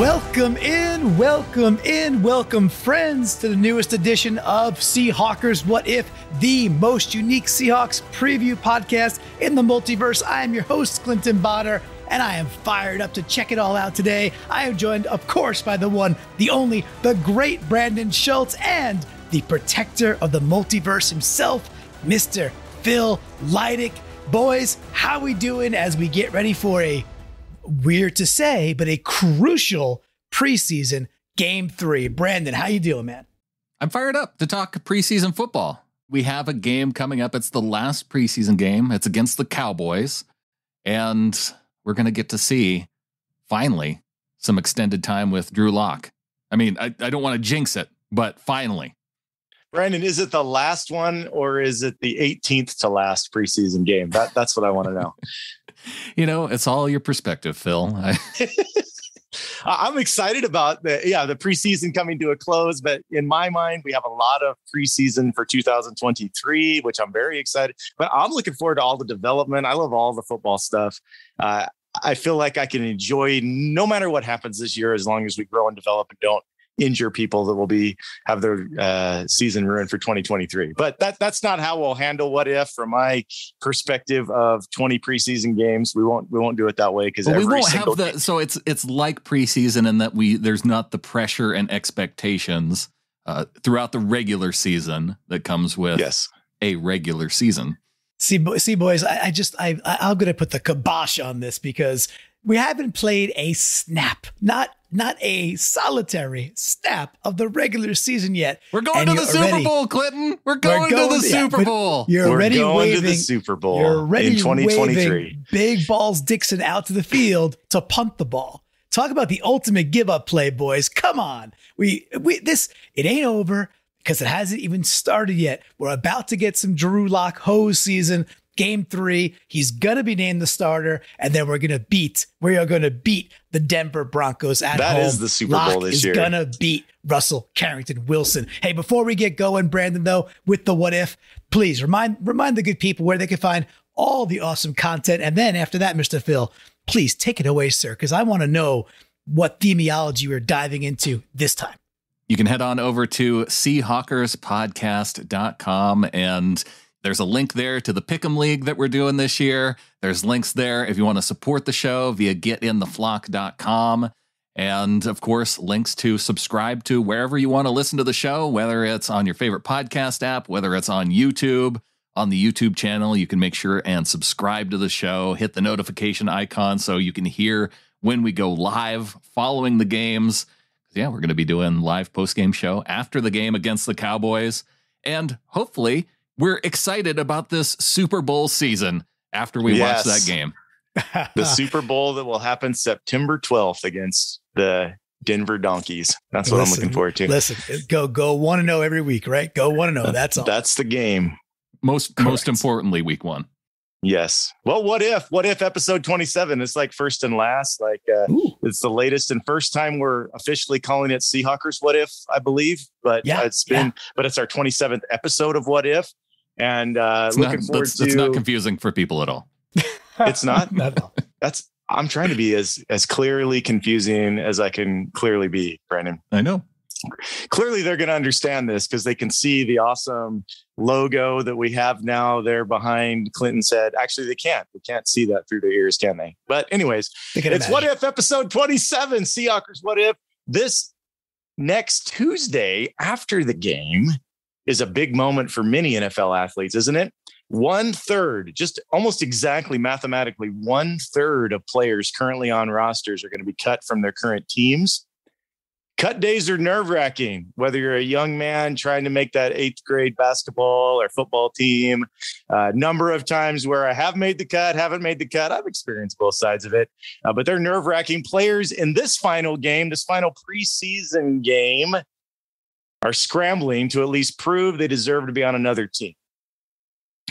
Welcome friends to the newest edition of Seahawkers What If, the most unique Seahawks preview podcast in the multiverse. I am your host, Clinton Botter, and I am fired up to check it all out today. I am joined, of course, by the one, the only, the great Brandon Schultz, and the protector of the multiverse himself, Mr. Phil Leidick. Boys, how we doing as we get ready for a, weird to say, but a crucial preseason Game 3. Brandon, how you doing, man? I'm fired up to talk preseason football. We have a game coming up. It's the last preseason game. It's against the Cowboys. And we're going to get to see, finally, some extended time with Drew Lock. I mean, I don't want to jinx it, but finally. Brandon, is it the last one or is it the 18th to last preseason game? That's what I want to know. You know, it's all your perspective, Phil. I'm excited about the preseason coming to a close, but in my mind, we have a lot of preseason for 2023, which I'm very excited. But I'm looking forward to all the development. I love all the football stuff. I feel like I can enjoy no matter what happens this year, as long as we grow and develop and don't injure people that will have their season ruined for 2023. But that's not how we'll handle What If. From my perspective of 20 preseason games, we won't do it that way, because we won't have the. So it's like preseason in that there's not the pressure and expectations throughout the regular season that comes with a regular season. See, boys, I'm going to put the kibosh on this, because we haven't played a snap, not a solitary snap of the regular season yet. We're going to the Super Bowl, Clinton. We're going to the Super Bowl. You're already waving to the Super Bowl. You're already in 2023. Waving Big Balls Dixon out to the field to punt the ball. Talk about the ultimate give up play, boys. Come on. It ain't over, because it hasn't even started yet. We're about to get some Drew Lock hose season. Game 3, he's going to be named the starter, and then we are going to beat the Denver Broncos at home. That is the Super Bowl this year. He's going to beat Russell Carrington Wilson. Hey, before we get going, Brandon, though, with the What If, please remind the good people where they can find all the awesome content. And then after that, Mr. Phil, please take it away, sir, because I want to know what themiology we're diving into this time. You can head on over to seahawkerspodcast.com, and there's a link there to the Pick'em League that we're doing this year. There's links there if you want to support the show via getintheflock.com. And of course, links to subscribe to wherever you want to listen to the show, whether it's on your favorite podcast app, whether it's on YouTube. On the YouTube channel, you can make sure and subscribe to the show, hit the notification icon so you can hear when we go live following the games. Yeah, we're going to be doing live post-game show after the game against the Cowboys. And hopefully we're excited about this Super Bowl season after we watch that game. The Super Bowl that will happen September 12th against the Denver Donkeys. That's what I'm looking forward to. Listen, go 1-0 every week, right? Go 1-0. That's all. That's the game. Most importantly, week 1. Yes. Well, what if episode 27? It's like first and last. It's the latest and first time we're officially calling it Seahawkers What If, I believe. But but it's our 27th episode of What If. And it's not confusing for people at all. It's not. Not at all. I'm trying to be as clearly confusing as I can clearly be, Brandon. I know. Clearly, they're going to understand this because they can see the awesome logo that we have now there behind Clinton's head. Actually, they can't. They can't see that through their ears, can they? But anyways, it's What If episode 27, Seahawkers What If. This next Tuesday after the game is a big moment for many NFL athletes, isn't it? 1/3, just almost exactly mathematically, 1/3 of players currently on rosters are going to be cut from their current teams. Cut days are nerve-wracking, whether you're a young man trying to make that 8th grade basketball or football team. Number of times where I have made the cut, haven't made the cut. I've experienced both sides of it. But they're nerve-wracking. Players in this final game, this final preseason game, are scrambling to at least prove they deserve to be on another team.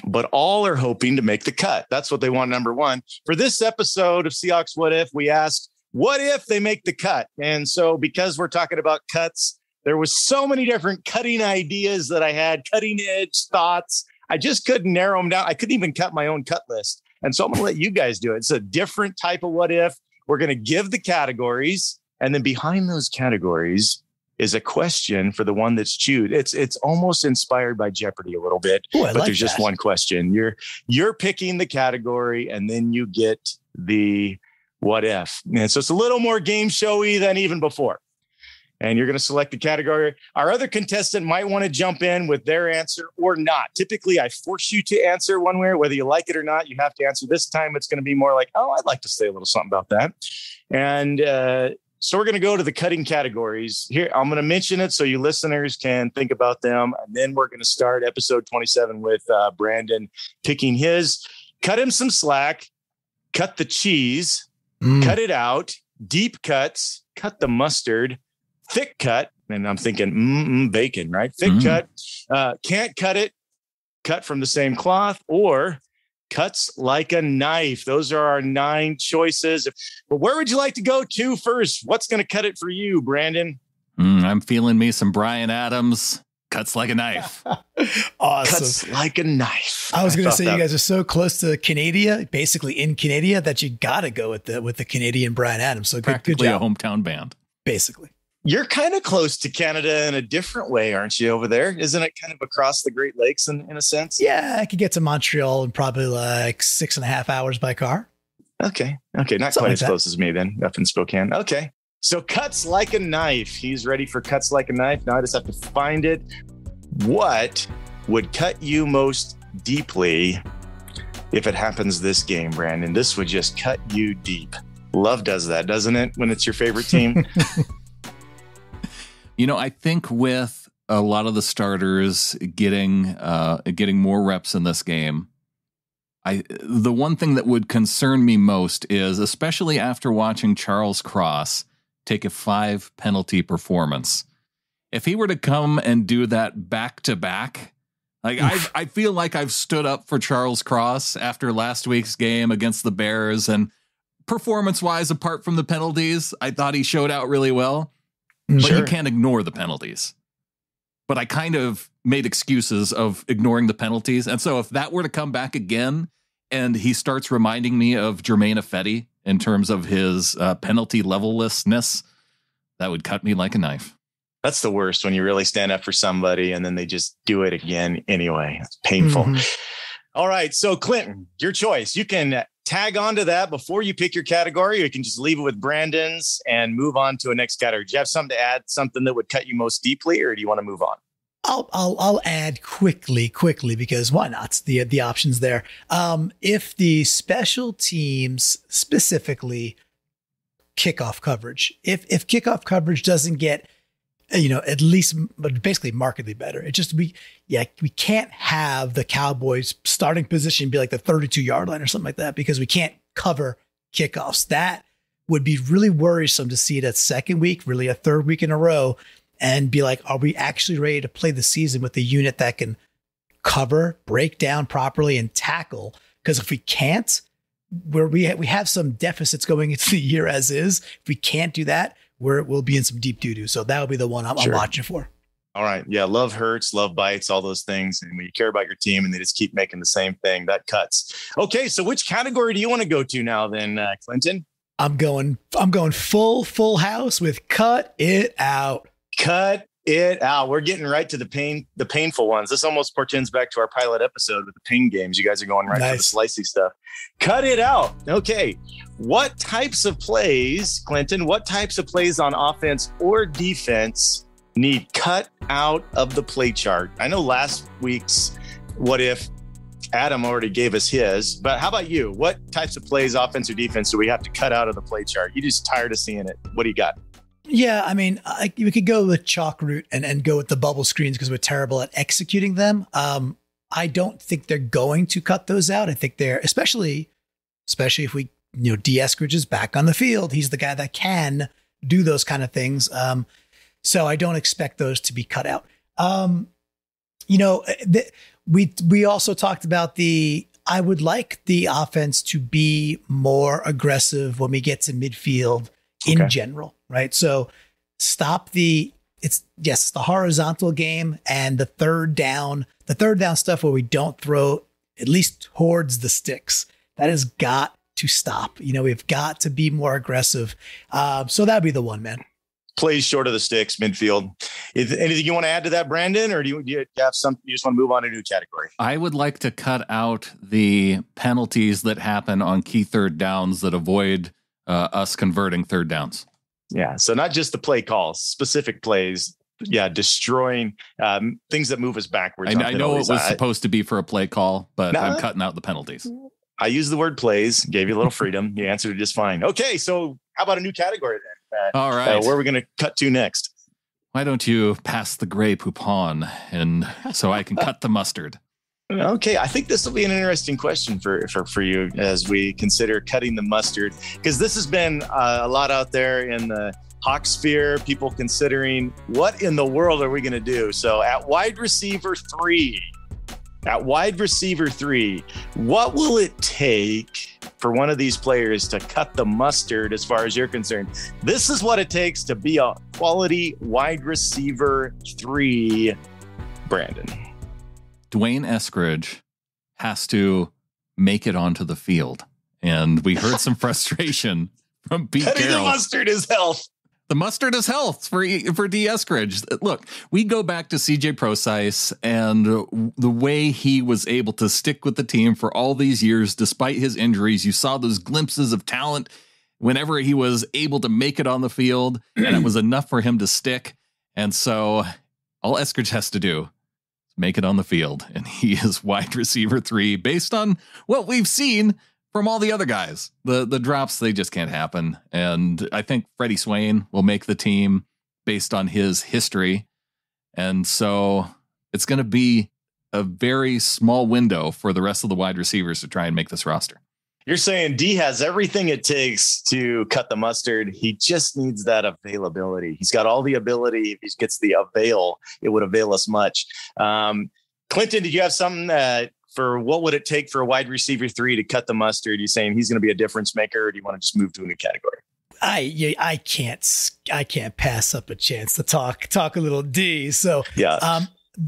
But all are hoping to make the cut. That's what they want, number one. For this episode of Seahawks What If, we asked, what if they make the cut? And so because we're talking about cuts, there was so many different cutting ideas that I had, cutting edge thoughts. I just couldn't narrow them down. I couldn't even cut my own cut list. And so I'm going to let you guys do it. It's a different type of what if. We're going to give the categories. And then behind those categories is a question for the one that's chewed. It's almost inspired by Jeopardy a little bit, but there's just one question. You're picking the category, and then you get the what if. And so it's a little more game showy than even before. And you're going to select the category. Our other contestant might want to jump in with their answer or not. Typically, I force you to answer one way, whether you like it or not. You have to answer. This time, it's going to be more like, oh, I'd like to say a little something about that. And so we're going to go to the cutting categories. Here, I'm going to mention it so you listeners can think about them. And then we're going to start episode 27 with Brandon picking his. Cut him some slack. Cut the cheese. Cut it out. Deep cuts. Cut the mustard. Thick cut, and I'm thinking bacon, right? Thick cut, can't cut it, cut from the same cloth, or cuts like a knife. Those are our 9 choices. But where would you like to go to first? What's going to cut it for you, Brandon? I'm feeling me some Bryan Adams. Cuts like a knife. Awesome. Cuts like a knife. I was going to say you guys are so close to Canada, basically in Canada, that you got to go with the Canadian Bryan Adams. So good job. A hometown band. Basically. You're kind of close to Canada in a different way, aren't you, over there? Isn't it kind of across the Great Lakes in a sense? Yeah, I could get to Montreal in probably like 6.5 hours by car. Okay. Not something quite as close as me then, up in Spokane. Okay. So cuts like a knife. He's ready for cuts like a knife. Now I just have to find it. What would cut you most deeply if it happens this game, Brandon? This would just cut you deep. Love does that, doesn't it? When it's your favorite team. I think with a lot of the starters getting more reps in this game, the one thing that would concern me most is, especially after watching Charles Cross take a 5 penalty performance, if he were to come and do that back to back, like I feel like I've stood up for Charles Cross after last week's game against the Bears, and performance wise, apart from the penalties, I thought he showed out really well. But you can't ignore the penalties. But I kind of made excuses of ignoring the penalties. And so if that were to come back again and he starts reminding me of Jermaine Ifedi in terms of his penalty levellessness, that would cut me like a knife. That's the worst, when you really stand up for somebody and then they just do it again anyway. It's painful. All right. So Clinton, your choice. You can tag on to that before you pick your category. You can just leave it with Brandon's and move on to a next category. Do you have something to add, something that would cut you most deeply, or do you want to move on? I'll add quickly because why not? The options there. If the special teams, specifically kickoff coverage, if kickoff coverage doesn't get, at least, but basically markedly better. It just, we can't have the Cowboys starting position be like the 32-yard line or something like that, because we can't cover kickoffs. That would be really worrisome to see that second week, really a third week in a row, and be like, are we actually ready to play the season with a unit that can cover, break down properly, and tackle? Because if we can't, we have some deficits going into the year as is. If we can't do that, we'll be in some deep doo-doo. So that would be the one I'm watching for. All right. Yeah. Love hurts, love bites, all those things. And when you care about your team and they just keep making the same thing, that cuts. Okay. So which category do you want to go to now then, Clinton? I'm going full house with cut it out. Cut it out. We're getting right to the painful ones. This almost portends back to our pilot episode with the pain games. You guys are going right for the slicey stuff. Cut it out. Okay. What types of plays, Clinton, on offense or defense need cut out of the play chart? I know last week's What If, Adam already gave us his, but how about you? What types of plays, offense or defense, do we have to cut out of the play chart? You're just tired of seeing it. What do you got? Yeah, I mean, we could go with chalk route and go with the bubble screens because we're terrible at executing them. I don't think they're going to cut those out. I think they're, especially if we, D. Eskridge is back on the field. He's the guy that can do those kind of things. So I don't expect those to be cut out. We also talked about I would like the offense to be more aggressive when we get to midfield in general, right? So stop it's the horizontal game and the third down stuff where we don't throw at least towards the sticks. That has got to stop. We've got to be more aggressive. So that'd be the one, man. Plays short of the sticks, midfield. Anything you want to add to that, Brandon, or do you have something you just want to move on to a new category? I would like to cut out the penalties that happen on key third downs that avoid us converting third downs. Yeah, so not just the play calls, specific plays. Yeah, destroying things that move us backwards. I know it was supposed to be for a play call, but I'm cutting out the penalties. I used the word plays, gave you a little freedom. You answered it just fine. Okay, so how about a new category then? All right. Where are we going to cut to next? Why don't you pass the Grey Poupon and so I can cut the mustard? Okay, I think this will be an interesting question for you as we consider cutting the mustard, because this has been a lot out there in the Hawk sphere, people considering what in the world are we going to do? So at wide receiver 3, what will it take for one of these players to cut the mustard as far as you're concerned? This is what it takes to be a quality wide receiver 3, Brandon. Dwayne Eskridge has to make it onto the field. And we heard some frustration from Pete Cutting Carroll. The mustard is health. The mustard is health for D. Eskridge. Look, we go back to CJ Prosise and the way he was able to stick with the team for all these years, despite his injuries. You saw those glimpses of talent whenever he was able to make it on the field, and it was enough for him to stick. And so all Eskridge has to do is make it on the field, and he is wide receiver 3 based on what we've seen from all the other guys. The drops, they just can't happen. And I think Freddie Swain will make the team based on his history. And so it's going to be a very small window for the rest of the wide receivers to try and make this roster. You're saying D has everything it takes to cut the mustard. He just needs that availability. He's got all the ability. If he gets the avail, it would avail us much. Clinton, did you have something for what would it take for a wide receiver 3 to cut the mustard? You saying he's going to be a difference maker, or do you want to just move to a new category? I can't pass up a chance to talk a little D. So yeah.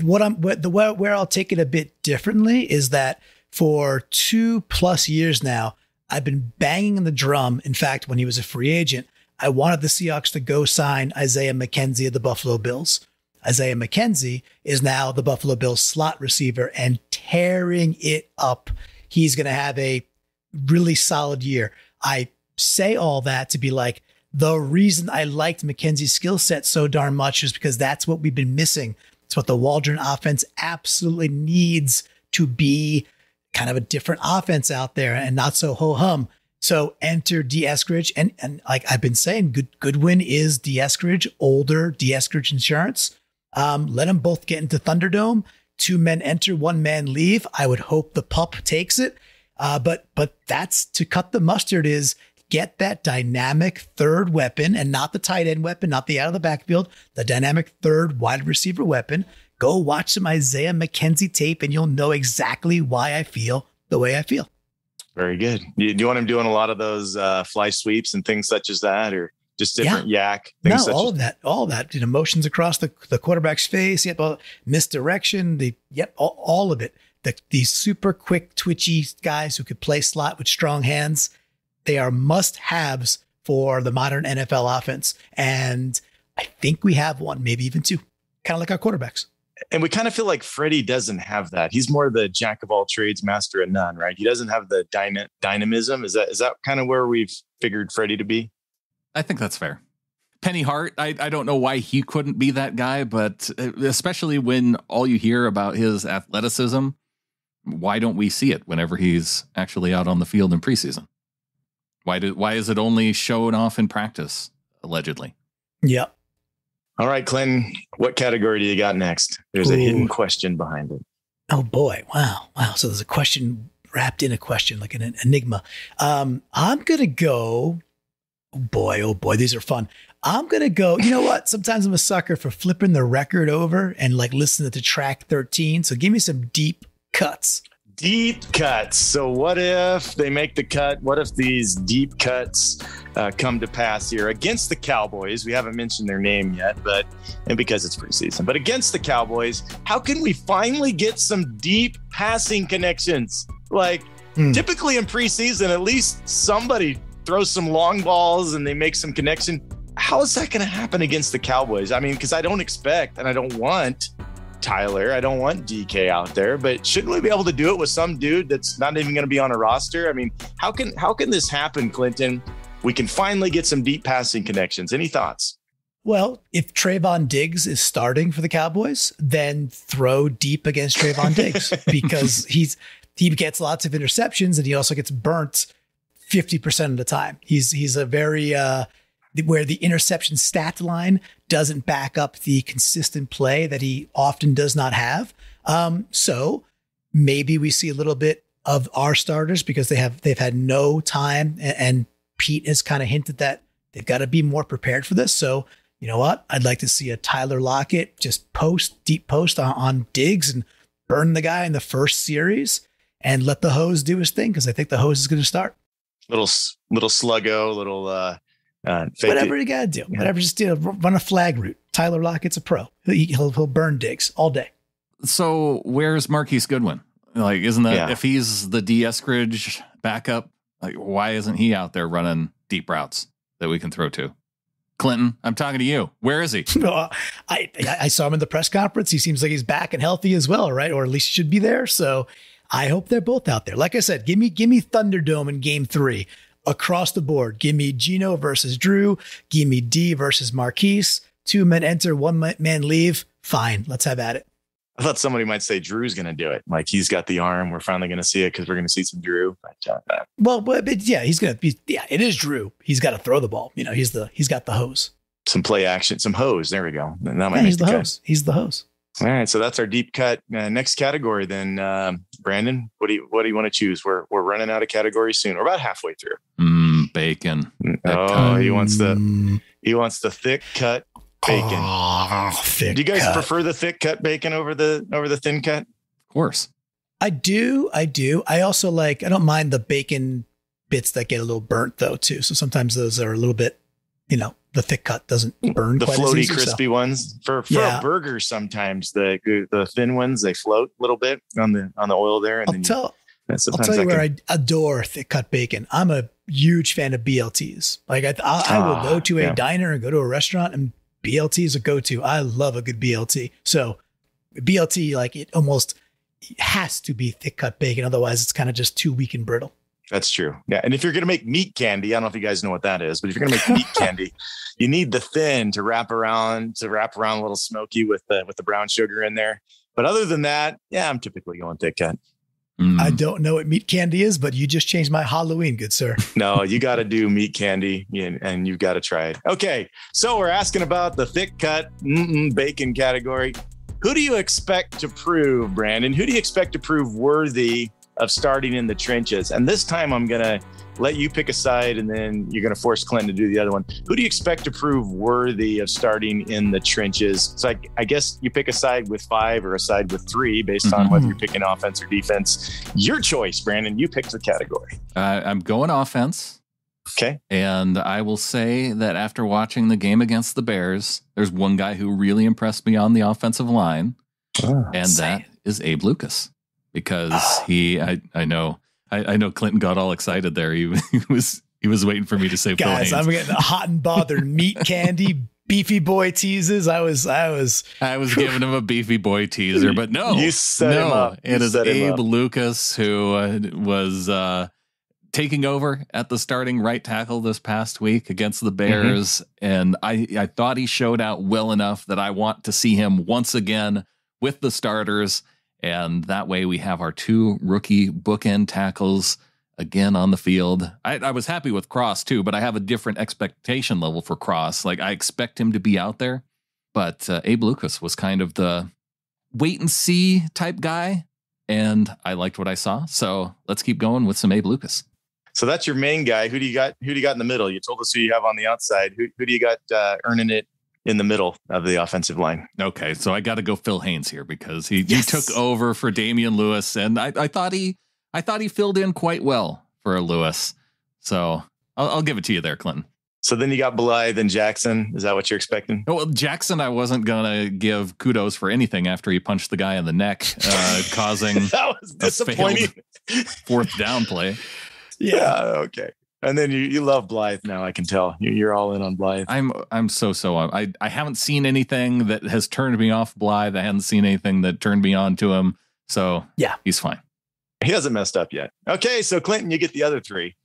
Where I'll take it a bit differently is that for 2+ years now, I've been banging the drum. In fact, when he was a free agent, I wanted the Seahawks to go sign Isaiah McKenzie of the Buffalo Bills. Isaiah McKenzie is now the Buffalo Bills slot receiver and tearing it up. He's going to have a really solid year. I say all that to be like, the reason I liked McKenzie's skill set so darn much is because that's what we've been missing. It's what the Waldron offense absolutely needs to be kind of a different offense out there and not so ho-hum. So enter D. Eskridge. And like I've been saying, Goodwin is D. Eskridge, older D. Eskridge insurance. Let them both get into Thunderdome. 2 men enter, 1 man leave. I would hope the pup takes it. But that's to cut the mustard is get that dynamic third weapon and not the tight end weapon, not the out of the backfield, the dynamic third wide receiver weapon. Go watch some Isaiah McKenzie tape and you'll know exactly why I feel the way I feel. Very good. Do you want him doing a lot of those fly sweeps and things such as that, or just different yak? No, all of that, motions across the quarterback's face. Yep. Misdirection. All of it. These super quick, twitchy guys who could play slot with strong hands. They are must-haves for the modern NFL offense. And I think we have one, maybe even 2, kind of like our quarterbacks. And we kind of feel like Freddie doesn't have that. He's more the jack of all trades, master of none, right? He doesn't have the dynamism. Is that kind of where we've figured Freddie to be? I think that's fair. Penny Hart, I don't know why he couldn't be that guy, but especially when all you hear about his athleticism, why don't we see it whenever he's actually out on the field in preseason? Why is it only shown off in practice, allegedly? Yep. All right, Clinton, what category do you got next? There's a hidden question behind it. Oh, boy. Wow. So there's a question wrapped in a question, like an enigma. I'm going to go, oh boy, these are fun. I'm going to go, you know what? Sometimes I'm a sucker for flipping the record over and like listening to track 13. So give me some deep cuts. Deep cuts. So what if they make the cut? What if these deep cuts come to pass here against the Cowboys? We haven't mentioned their name yet, and because it's preseason, but against the Cowboys, how can we finally get some deep passing connections? Like Typically in preseason, at least somebody throws some long balls and they make some connection. How is that going to happen against the Cowboys? I mean, because I don't expect and I don't want Tyler, I don't want DK out there, but shouldn't we be able to do it with some dude that's not even going to be on a roster? I mean, how can this happen, Clinton? We can finally get some deep passing connections. Any thoughts? Well, if Trayvon Diggs is starting for the Cowboys, then throw deep against Trayvon Diggs because he gets lots of interceptions and he also gets burnt 50% of the time. He's a very where the interception stat line doesn't back up the consistent play that he often does not have. So maybe we see a little bit of our starters because they've had no time, and Pete has kind of hinted that they've got to be more prepared for this. So you know what? I'd like to see a Tyler Lockett just deep post on Diggs and burn the guy in the first series and let the hose do his thing, because I think the hose is going to start. Little sluggo, little whatever you got to do. Yeah. Whatever, just run a flag route. Tyler Lockett's a pro. He'll burn Diggs all day. So where's Marquise Goodwin? Like, isn't that if he's the D. Eskridge backup? Like, why isn't he out there running deep routes that we can throw to? Clinton, I'm talking to you. Where is he? I saw him in the press conference. He seems like he's back and healthy as well, right? Or at least should be there. So I hope they're both out there. Like I said, give me Thunderdome in game 3 across the board. Give me Gino versus Drew. Give me D versus Marquise. 2 men enter, 1 man leave. Fine. Let's have at it. I thought somebody might say Drew's going to do it. Like, he's got the arm. We're finally going to see it because we're going to see some Drew. But yeah, he's going to be. Yeah, it is Drew. He's got to throw the ball. You know, he's got the hose. Some play action, some hose. There we go. That might he's the hose. He's the hose. All right, so that's our deep cut. Next category, then, Brandon. What do you want to choose? We're running out of categories soon. We're about halfway through. Bacon. He wants the thick cut bacon. Do you guys prefer the thick cut bacon over the thin cut? Of course. I do. I also I don't mind the bacon bits that get a little burnt though too. So sometimes those are a little bit, the thick cut doesn't burn. The floaty, crispy ones for a burger. Sometimes the thin ones, they float a little bit on the oil there. And I'll tell you where I adore thick cut bacon. I'm a huge fan of BLTs. Like I will go to a diner and go to a restaurant, and BLT is a go-to. I love a good BLT. So BLT, like, it almost has to be thick cut bacon. Otherwise it's kind of just too weak and brittle. That's true. Yeah. And if you're going to make meat candy, I don't know if you guys know what that is, but if you're going to make meat candy, you need the thin to wrap around a little smoky with the brown sugar in there. But other than that, I'm typically going thick cut. I don't know what meat candy is, but you just changed my Halloween, good sir. No, you got to do meat candy and you've got to try it. Okay. So we're asking about the thick cut bacon category. Who do you expect to prove, Brandon? Who do you expect to prove worthy of starting in the trenches? And this time I'm going to let you pick a side, and then you're going to force Clinton to do the other one. Who do you expect to prove worthy of starting in the trenches? So I guess you pick a side with 5 or a side with 3 based on whether you're picking offense or defense. Your choice, Brandon. You pick the category. I'm going offense. Okay. And I will say that after watching the game against the Bears, there's one guy who really impressed me on the offensive line, that is Abe Lucas. Because I know Clinton got all excited there. He was waiting for me to say, guys, I'm getting hot and bothered meat candy, beefy boy teases. I was giving him a beefy boy teaser, but no, you set him up. It is Abe Lucas who was taking over at the starting right tackle this past week against the Bears. And I thought he showed out well enough that I want to see him once again with the starters. And that way we have our 2 rookie bookend tackles again on the field. I was happy with Cross too, but I have a different expectation level for Cross. Like, I expect him to be out there, but Abe Lucas was kind of the wait and see type guy. And I liked what I saw. So let's keep going with some Abe Lucas. So that's your main guy. Who do you got in the middle? You told us who you have on the outside. Who do you got earning it in the middle of the offensive line? Okay, so I got to go Phil Haynes here because he took over for Damian Lewis, and I thought he filled in quite well for Lewis. So I'll give it to you there, Clinton. So then you got Blythe and Jackson. Is that what you're expecting? Well, Jackson, I wasn't going to give kudos for anything after he punched the guy in the neck, causing that was disappointing. Fourth down play. Yeah. Okay. And then you love Blythe now. I can tell you're all in on Blythe. I'm so. I haven't seen anything that has turned me off Blythe. I haven't seen anything that turned me on to him. So yeah, he's fine. He hasn't messed up yet. Okay. So Clinton, you get the other three.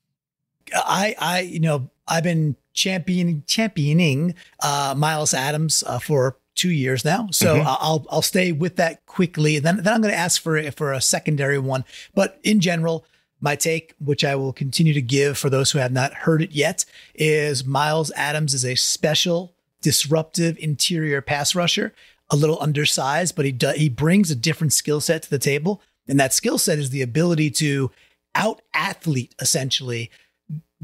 I've been championing Miles Adams for 2 years now. So I'll stay with that quickly. Then I'm going to ask for a secondary one. But in general, my take, which I will continue to give for those who have not heard it yet, is Miles Adams is a special, disruptive interior pass rusher, a little undersized, but he brings a different skill set to the table. And that skill set is the ability to out-athlete, essentially,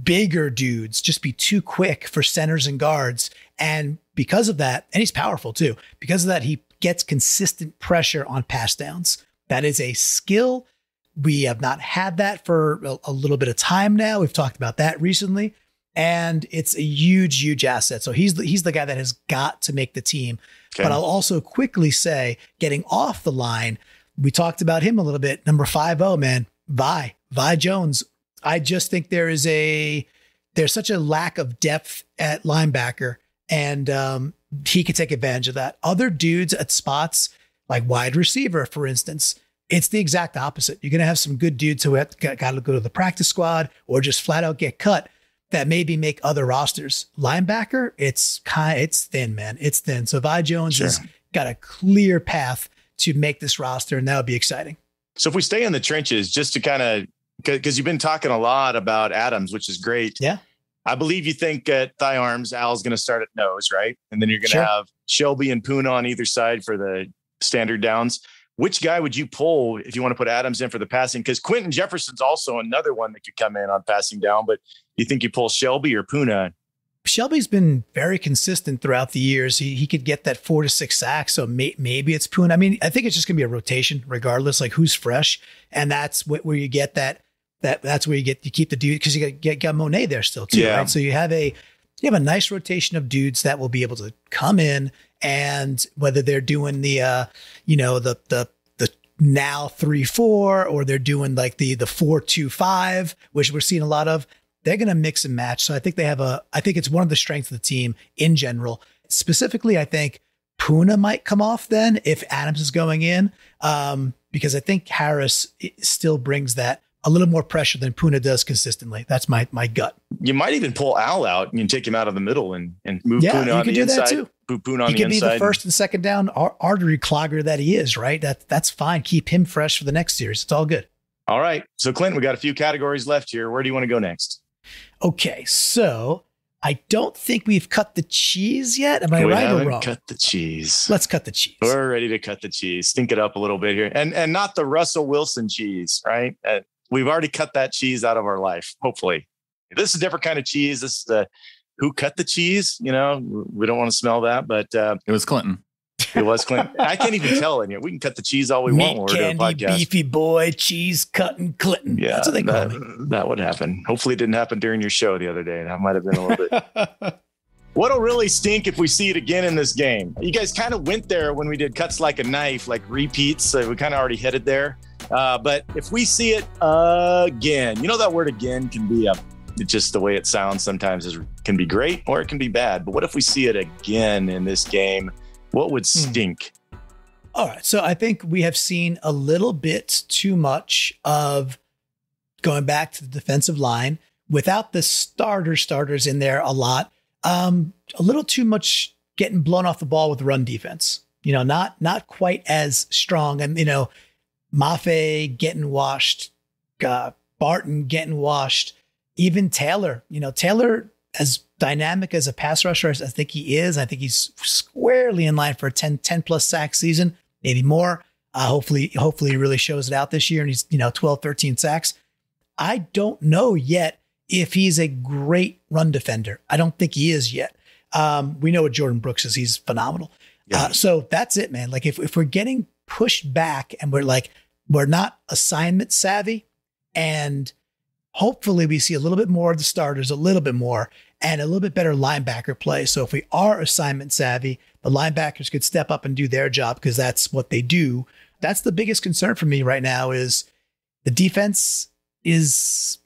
bigger dudes, just be too quick for centers and guards. And because of that, and he's powerful too, because of that, he gets consistent pressure on pass downs. That is a skill. We have not had that for a little bit of time now. We've talked about that recently, and it's a huge, huge asset. So he's the guy that has got to make the team. Okay. But I'll also quickly say, getting off the line, we talked about him a little bit. Number 50, man, Vi Jones. I just think there's such a lack of depth at linebacker, and he could take advantage of that. Other dudes at spots like wide receiver, for instance, it's the exact opposite. You're going to have some good dudes who got to go to the practice squad or just flat out get cut that maybe make other rosters. Linebacker, it's thin, man. It's thin. So Vi Jones has got a clear path to make this roster, and that would be exciting. So if we stay in the trenches, just to kind of, because you've been talking a lot about Adams, which is great. Yeah. I believe you think at thigh arms, Al's going to start at nose, right? And then you're going to have Shelby and Puna on either side for the standard downs. Which guy would you pull if you want to put Adams in for the passing? Because Quentin Jefferson's also another one that could come in on passing down, but you think you pull Shelby or Puna? Shelby's been very consistent throughout the years. He could get that 4 to 6 sacks. So maybe it's Puna. I mean, I think it's just going to be a rotation regardless, like who's fresh. And that's where you get that's where you keep the dude, because you got Monet there still too, right? So you have a nice rotation of dudes that will be able to come in, and whether they're doing the now 3-4 or they're doing like the 4-2-5, which we're seeing a lot of, they're going to mix and match. So I think I think it's one of the strengths of the team in general. Specifically, I think Puna might come off then if Adams is going in, because I think Harris still brings that a little more pressure than Puna does consistently. That's my gut. You might even pull Al out and take him out of the middle and move Puna on the inside. Too. Puna on the inside. He could be the first and second down artery clogger that he is, right? That's fine. Keep him fresh for the next series. It's all good. All right. So Clinton, we got a few categories left here. Where do you want to go next? Okay. So I don't think we've cut the cheese yet. Am I right or wrong? Cut the cheese. Let's cut the cheese. We're ready to cut the cheese. Stink it up a little bit here. And not the Russell Wilson cheese, right? We've already cut that cheese out of our life, hopefully. This is a different kind of cheese. This is the who cut the cheese. We don't want to smell that, but it was Clinton. It was Clinton. I can't even tell in here. We can cut the cheese all we want when we're doing a podcast. Beefy boy, cheese cutting Clinton. Yeah, that's what they call me. That would happen. Hopefully it didn't happen during your show the other day. That might have been a little bit. What'll really stink if we see it again in this game? You guys kind of went there when we did cuts like a knife, like repeats. So we kind of already headed there. But if we see it again, that word again can be just the way it sounds sometimes can be great or it can be bad. But what if we see it again in this game? What would stink? All right. So I think we have seen a little bit too much of going back to the defensive line without the starters in there a lot. A little too much getting blown off the ball with run defense, not quite as strong. And, Mafe getting washed, Barton getting washed, even Taylor, Taylor, as dynamic as a pass rusher as I think he is, I think he's squarely in line for a 10 plus sack season, maybe more. Hopefully he really shows it out this year and he's, 12, 13 sacks. I don't know yet if he's a great run defender. I don't think he is yet. We know what Jordan Brooks is. He's phenomenal. Yeah. So that's it, man. Like if we're getting pushed back and we're not assignment savvy, and hopefully we see a little bit more of the starters, a little bit more. and a little bit better linebacker play. So if we are assignment savvy, the linebackers could step up and do their job because that's what they do. That's the biggest concern for me right now is the defense is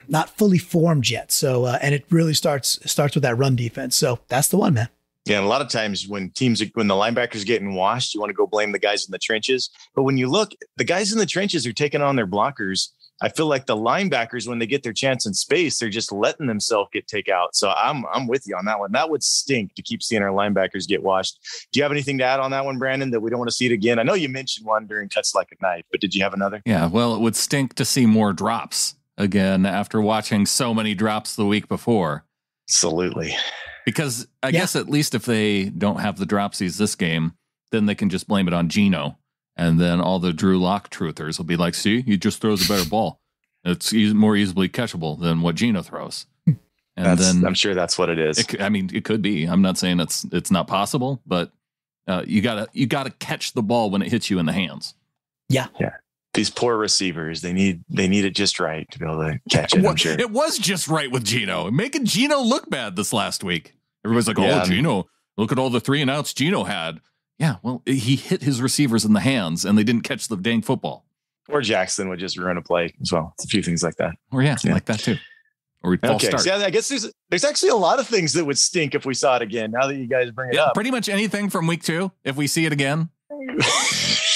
not fully formed yet. So, and it really starts with that run defense. So that's the one, man. Yeah, and a lot of times when the linebackers getting washed, you want to go blame the guys in the trenches. But when you look, the guys in the trenches are taking on their blockers. I feel like the linebackers, when they get their chance in space, they're just letting themselves get taken out. So I'm with you on that one. That would stink to keep seeing our linebackers get washed. Do you have anything to add on that one, Brandon, that we don't want to see it again? I know you mentioned one during Cuts Like a Knife, but did you have another? Yeah, well, it would stink to see more drops again after watching so many drops the week before. Absolutely. Because I guess at least if they don't have the dropsies this game, then they can just blame it on Geno. And then all the Drew Lock truthers will be like, see, he just throws a better ball. It's more easily catchable than what Geno throws. And then I'm sure that's what it is. It could be. I'm not saying it's not possible, but you gotta catch the ball when it hits you in the hands. Yeah. Yeah. These poor receivers, they need it just right to be able to catch it. I'm sure it was just right with Geno, making Geno look bad this last week. Everybody's like, "Oh, Geno, look at all the 3 and outs Geno had." Yeah, well, he hit his receivers in the hands, and they didn't catch the dang football. Or Jackson would just ruin a play as well. It's a few things like that. Or like that too. Or we'd false start. So I guess there's actually a lot of things that would stink if we saw it again. Now that you guys bring it up, pretty much anything from week 2. If we see it again.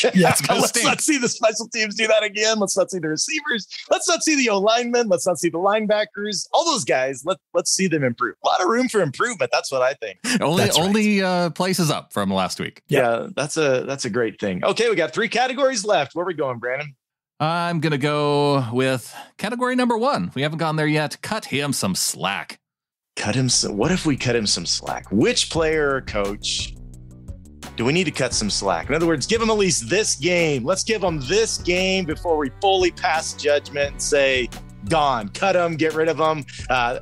Let's not see the special teams do that again. Let's not see the receivers. Let's not see the O-linemen. Let's not see the linebackers. All those guys. Let's see them improve. A lot of room for improvement. That's what I think. Only places up from last week. Yeah, that's a great thing. Okay, we got 3 categories left. Where are we going, Brandon? I'm gonna go with category number 1. We haven't gone there yet. Cut him some slack. What if we cut him some slack? Which player or coach do we need to cut some slack? In other words, give him at least this game. Let's give him this game before we fully pass judgment and say, gone, cut them, get rid of them.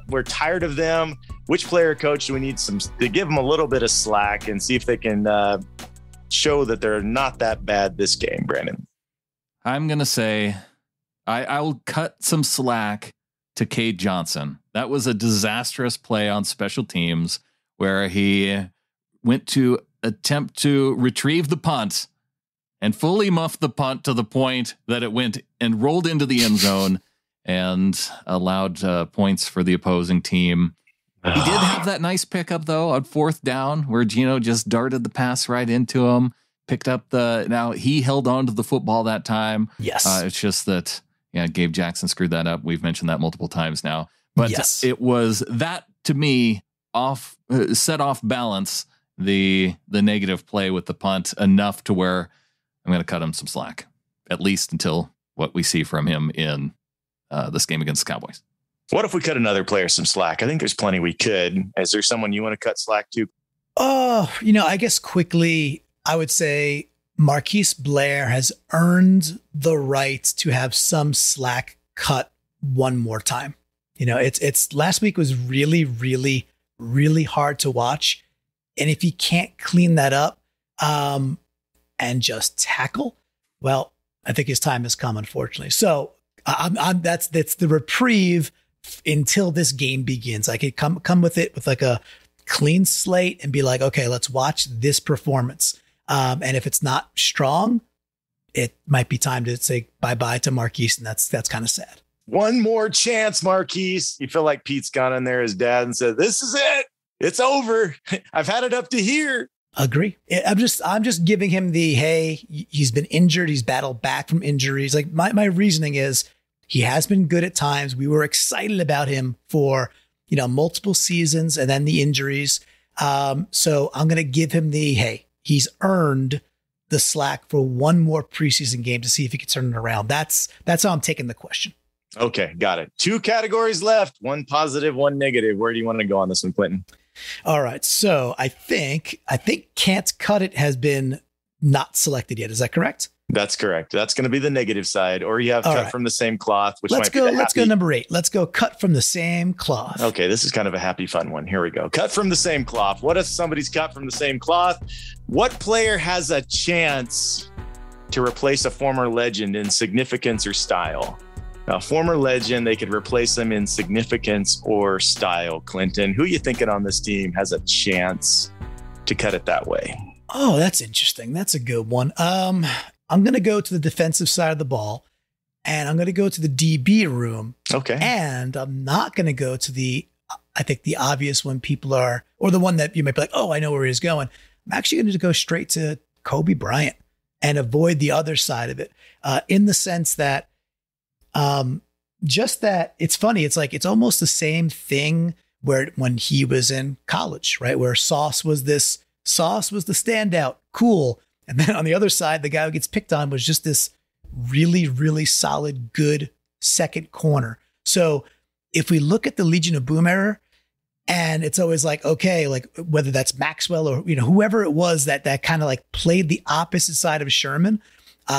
We're tired of them. Which player or coach do we need to give them a little bit of slack and see if they can show that they're not that bad this game, Brandon? I'm going to say I'll cut some slack to Cade Johnson. That was a disastrous play on special teams where he went to attempt to retrieve the punt and fully muffed the punt to the point that it went and rolled into the end zone and allowed points for the opposing team. He did have that nice pickup though on 4th down where Geno just darted the pass right into him, picked up now he held on to the football that time. Yes. It's just that, Gabe Jackson screwed that up. We've mentioned that multiple times now, but It was that to me set off balance the negative play with the punt enough to where I'm going to cut him some slack, at least until what we see from him in this game against the Cowboys. What if we cut another player some slack? I think there's plenty we could. Is there someone you want to cut slack to? Oh, I guess quickly, I would say Marquise Blair has earned the right to have some slack cut one more time. It's last week was really, really, really hard to watch. And if he can't clean that up and just tackle, well, I think his time has come, unfortunately. So that's the reprieve until this game begins. I could come with it with like a clean slate and be like, okay, let's watch this performance. And if it's not strong, it might be time to say bye-bye to Marquise. And that's kind of sad. One more chance, Marquise. You feel like Pete's gone in there, his dad, and said, this is it. It's over. I've had it up to here. Agree. I'm just giving him the, hey, he's been injured. He's battled back from injuries. Like my reasoning is he has been good at times. We were excited about him for, multiple seasons and then the injuries. So I'm going to give him the, hey, he's earned the slack for one more preseason game to see if he can turn it around. That's how I'm taking the question. Okay. Got it. 2 categories left, 1 positive, 1 negative. Where do you want to go on this one, Clinton? All right. So I think can't cut it has been not selected yet. Is that correct? That's correct. That's going to be the negative side. Or you have cut from the same cloth, which let's go number 8. Let's go cut from the same cloth. Okay. This is kind of a happy, fun one. Here we go. Cut from the same cloth. What if somebody's cut from the same cloth? What player has a chance to replace a former legend in significance or style? A former legend, they could replace him in significance or style. Clinton, who you thinking on this team has a chance to cut it that way? Oh, that's interesting. That's a good one. I'm going to go to the defensive side of the ball, and I'm going to go to the DB room. Okay. And I'm not going to go to I think the obvious one people are, or the one that you might be like, oh, I know where he's going. I'm actually going to go straight to Kobe Bryant and avoid the other side of it, in the sense that, just that it's funny. It's like, it's almost the same thing when he was in college, right? Where Sauce was the standout, cool. And then on the other side, the guy who gets picked on was just this really, really solid, good second corner. So if we look at the Legion of Boom era, and it's always like, okay, like whether that's Maxwell or, whoever it was that kind of like played the opposite side of Sherman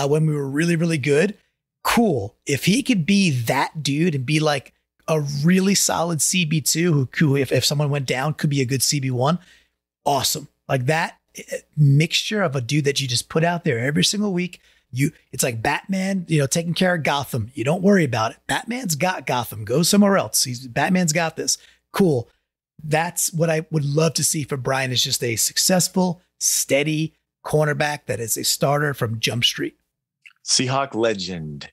when we were really, really good. Cool. If he could be that dude and be like a really solid CB2 who if someone went down, could be a good CB1. Awesome. Like that mixture of a dude that you just put out there every single week. It's like Batman, taking care of Gotham. You don't worry about it. Batman's got Gotham. Go somewhere else. Batman's got this. Cool. That's what I would love to see for Brian, is just a successful, steady cornerback that is a starter from Jump Street. Seahawk legend,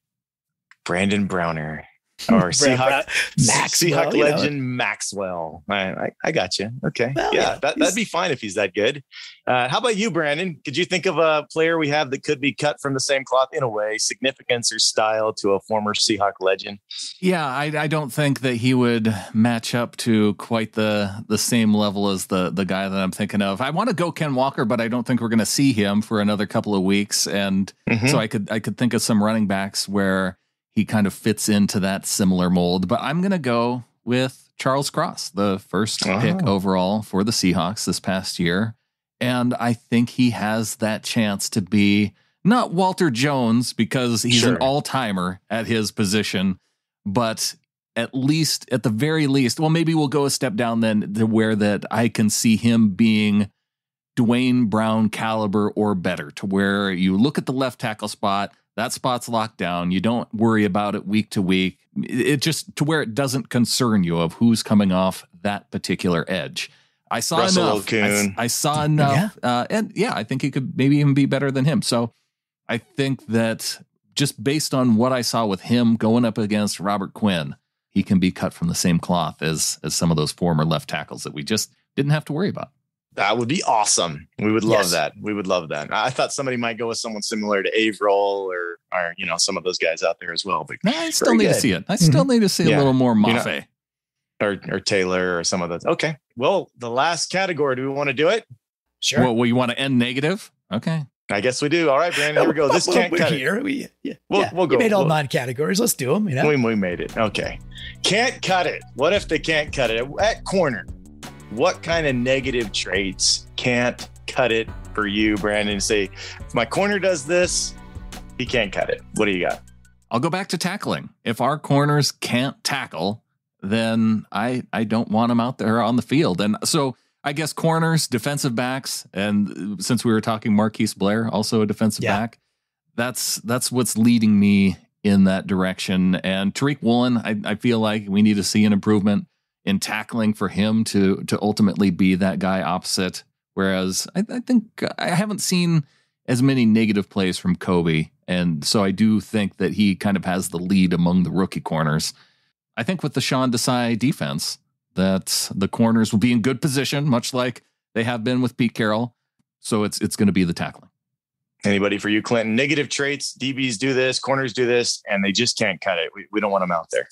Brandon Browner. Or Seahawk legend Maxwell. I got you. Okay. Well, yeah, that'd be fine if he's that good. How about you, Brandon? Could you think of a player we have that could be cut from the same cloth in a way, significance or style, to a former Seahawk legend? Yeah, I don't think that he would match up to quite the same level as the guy that I'm thinking of. I want to go Ken Walker, but I don't think we're going to see him for another couple of weeks. And so I could think of some running backs where he kind of fits into that similar mold, but I'm going to go with Charles Cross, the first pick overall for the Seahawks this past year. And I think he has that chance to be not Walter Jones, because he's an all-timer at his position, but at the very least, well, maybe we'll go a step down then to where that I can see him being Dwayne Brown caliber or better, to where you look at the left tackle spot, that spot's locked down. You don't worry about it week to week. It just to where it doesn't concern you of who's coming off that particular edge. I saw enough. I saw enough. And I think he could maybe even be better than him. So I think that just based on what I saw with him going up against Robert Quinn, he can be cut from the same cloth as some of those former left tackles that we just didn't have to worry about. That would be awesome. We would love that. We would love that. I thought somebody might go with someone similar to Averill or some of those guys out there as well. But I still need to see it. I still need to see a little more Mafe. Or Taylor or some of those. Okay. Well, the last category, do we want to do it? Sure. Well, you want to end negative? Okay. I guess we do. All right, Brandon, here we go. This can't cut it. We'll go. You made all 9 categories. Let's do them. We made it. Okay. Can't cut it. What if they can't cut it? At corner, what kind of negative traits can't cut it for you, Brandon? Say, if my corner does this, he can't cut it. What do you got? I'll go back to tackling. If our corners can't tackle, then I don't want them out there on the field. And so I guess corners, defensive backs, and since we were talking Marquise Blair, also a defensive back, that's what's leading me in that direction. And Tariq Woolen, I feel like we need to see an improvement in tackling for him to ultimately be that guy opposite. Whereas I think I haven't seen as many negative plays from Kobe. And so I do think that he kind of has the lead among the rookie corners. I think with the Sean Desai defense, that the corners will be in good position, much like they have been with Pete Carroll. So it's going to be the tackling. Anybody for you, Clinton? Negative traits, DBs do this, corners do this, and they just can't cut it. We don't want them out there.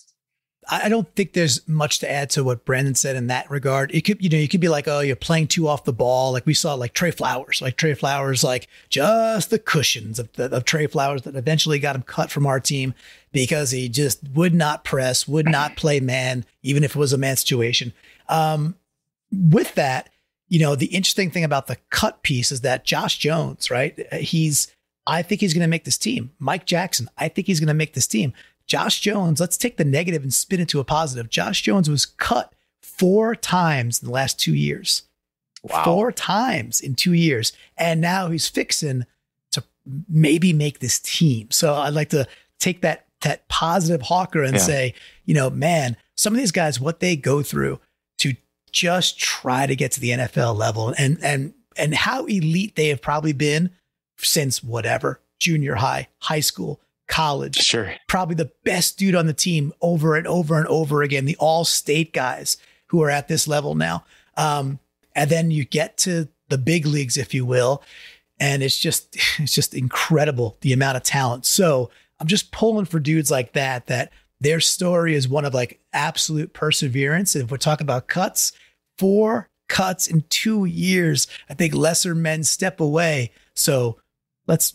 I don't think there's much to add to what Brandon said in that regard. It could, you could be like, oh, you're playing too off the ball. Like we saw, like Trey Flowers, like just the cushions of Trey Flowers that eventually got him cut from our team because he just would not press, would not play man, even if it was a man situation. With that, the interesting thing about the cut piece is that Josh Jones, right? I think he's going to make this team. Mike Jackson, I think he's going to make this team. Josh Jones, let's take the negative and spin it to a positive. Josh Jones was cut 4 times in the last 2 years. Wow. 4 times in 2 years. And now he's fixing to maybe make this team. So I'd like to take that that positive Hawker and say, man, some of these guys, what they go through to just try to get to the NFL level and how elite they have probably been since whatever, junior high, high school, college. Sure. Probably the best dude on the team over and over and over again, the all-state guys who are at this level now. And then you get to the big leagues, if you will. And it's just incredible, the amount of talent. So I'm just pulling for dudes like that their story is one of like absolute perseverance. And if we're talking about cuts, 4 cuts in 2 years, I think lesser men step away. So let's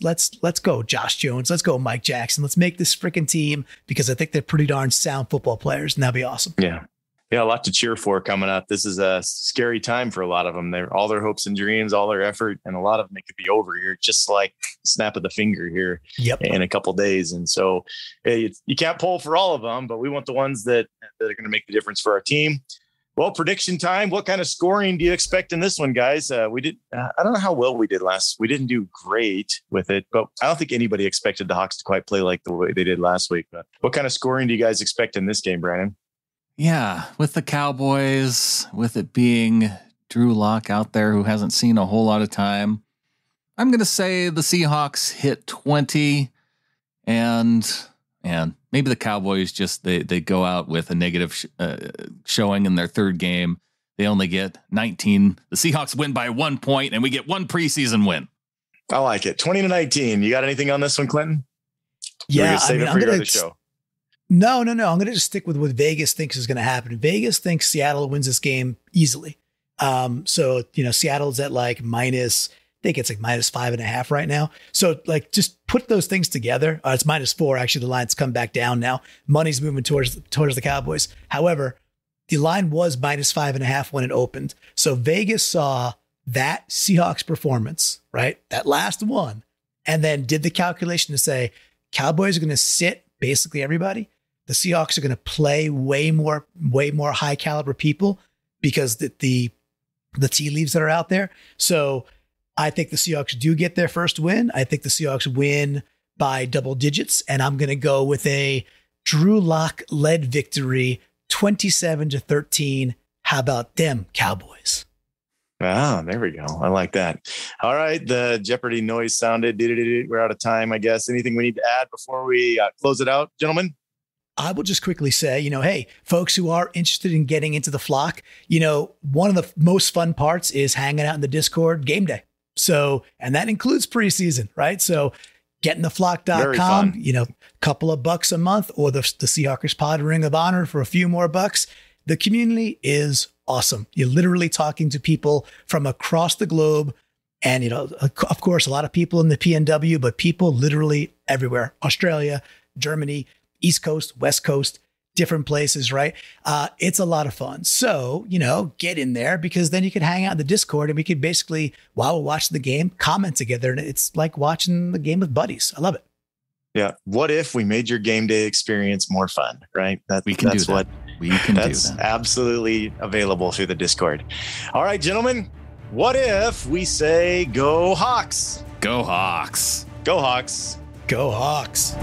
go Josh Jones. Let's go Mike Jackson. Let's make this freaking team, because I think they're pretty darn sound football players, and that'd be awesome. Yeah. Yeah, a lot to cheer for coming up. This is a scary time for a lot of them. They're all their hopes and dreams, all their effort, and a lot of them, it could be over here, just like snap of the finger here in a couple of days. And so you can't pull for all of them, but we want the ones that are going to make the difference for our team. Well, prediction time. What kind of scoring do you expect in this one, guys? I don't know how well we did we didn't do great with it, but I don't think anybody expected the Hawks to quite play like the way they did last week. But what kind of scoring do you guys expect in this game, Brandon? Yeah, with the Cowboys, with it being Drew Lock out there who hasn't seen a whole lot of time, I'm going to say the Seahawks hit 20, and maybe the Cowboys just they go out with a negative showing in their third game. They only get 19. The Seahawks win by 1 point, and we get 1 preseason win. I like it. 20-19. You got anything on this one, Clinton? Yeah, I'm going to show. No. I'm going to just stick with what Vegas thinks is going to happen. Vegas thinks Seattle wins this game easily. So, Seattle's at like minus, I think it's like minus 5.5 right now. So like, just put those things together. It's -4. Actually, the line's come back down now. Money's moving towards the Cowboys. However, the line was minus 5.5 when it opened. So Vegas saw that Seahawks performance, right? That last one, and then did the calculation to say Cowboys are going to sit basically everybody. The Seahawks are going to play way more high caliber people because the tea leaves that are out there. So I think the Seahawks do get their first win. I think the Seahawks win by double digits, and I'm going to go with a Drew Lock led victory, 27-13. How about them Cowboys? Ah, there we go. I like that. All right. The Jeopardy noise sounded. We're out of time, I guess. Anything we need to add before we close it out, gentlemen? I will just quickly say, hey, folks who are interested in getting into the flock, one of the most fun parts is hanging out in the Discord game day. So, and that includes preseason, right? So gettingtheflock.com, couple of bucks a month, or the Seahawkers Pod Ring of Honor for a few more bucks. The community is awesome. You're literally talking to people from across the globe. And, of course, a lot of people in the PNW, but people literally everywhere. Australia, Germany, East Coast, West Coast, different places, right? It's a lot of fun. So, get in there, because then you can hang out in the Discord and we could basically, while we're watching the game, comment together. And it's like watching the game with buddies. I love it. Yeah. What if we made your game day experience more fun, right? We can do that. That's absolutely available through the Discord. All right, gentlemen, what if we say go Hawks? Go Hawks. Go Hawks. Go Hawks.